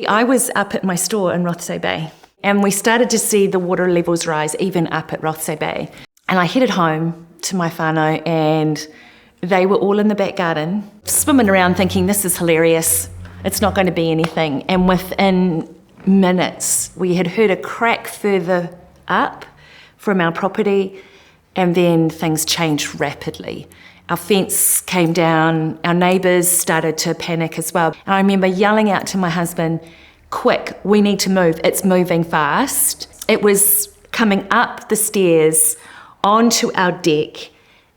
I was up at my store in Rothesay Bay, and we started to see the water levels rise even up at Rothesay Bay. And I headed home to my whānau, and they were all in the back garden, swimming around thinking, this is hilarious, it's not going to be anything. And within minutes, we had heard a crack further up from our property, and then things changed rapidly. Our fence came down, our neighbours started to panic as well. And I remember yelling out to my husband, quick, we need to move, it's moving fast. It was coming up the stairs onto our deck,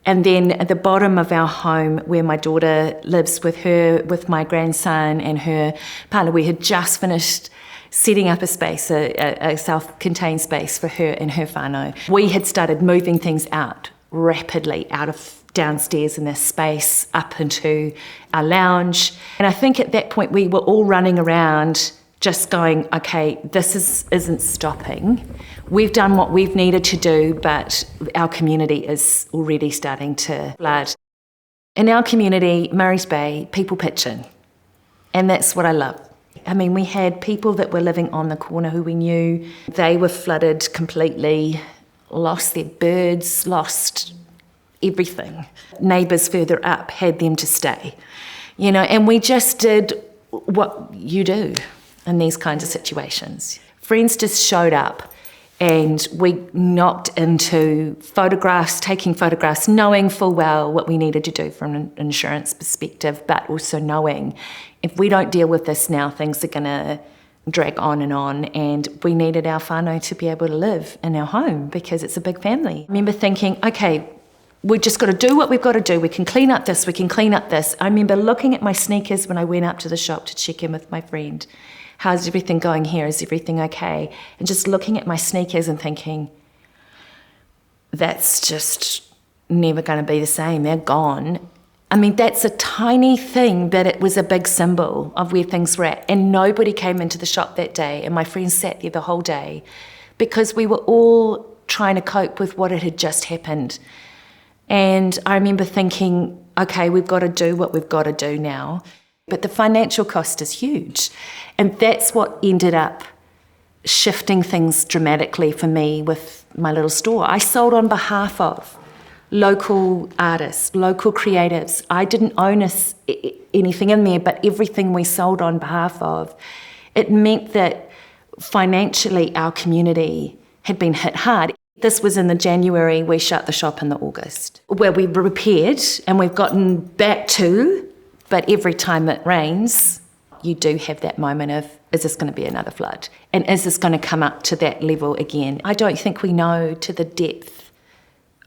and then at the bottom of our home where my daughter lives with my grandson and her partner, we had just finished setting up a space, a self-contained space for her and her whānau. We had started moving things out rapidly out of downstairs in this space up into our lounge. And I think at that point we were all running around just going, okay, this isn't stopping. We've done what we've needed to do, but our community is already starting to flood. In our community, Murray's Bay, people pitch in. And that's what I love. I mean, we had people that were living on the corner who we knew. They were flooded completely, lost their birds, lost everything. Neighbours further up had them to stay, and we just did what you do in these kinds of situations. Friends just showed up, and we knocked into photographs, taking photographs, knowing full well what we needed to do from an insurance perspective, but also knowing if we don't deal with this now, things are going to drag on, and we needed our whānau to be able to live in our home because it's a big family. I remember thinking, okay, we've just got to do what we've got to do. We can clean up this, we can clean up this. I remember looking at my sneakers when I went up to the shop to check in with my friend. How's everything going here? Is everything okay? And just looking at my sneakers and thinking, that's just never going to be the same. They're gone. I mean, that's a tiny thing, but it was a big symbol of where things were at. And nobody came into the shop that day, and my friends sat there the whole day because we were all trying to cope with what had just happened. And I remember thinking, okay, we've got to do what we've got to do now. But the financial cost is huge. And that's what ended up shifting things dramatically for me with my little store. I sold on behalf of local artists, local creatives. I didn't own anything in there, but everything we sold on behalf of. It meant that financially our community had been hit hard. This was in the January, we shut the shop in the August, where we repaired and we've gotten back to, but every time it rains, you do have that moment of, is this going to be another flood? And is this going to come up to that level again? I don't think we know to the depth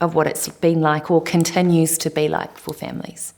of what it's been like or continues to be like for families.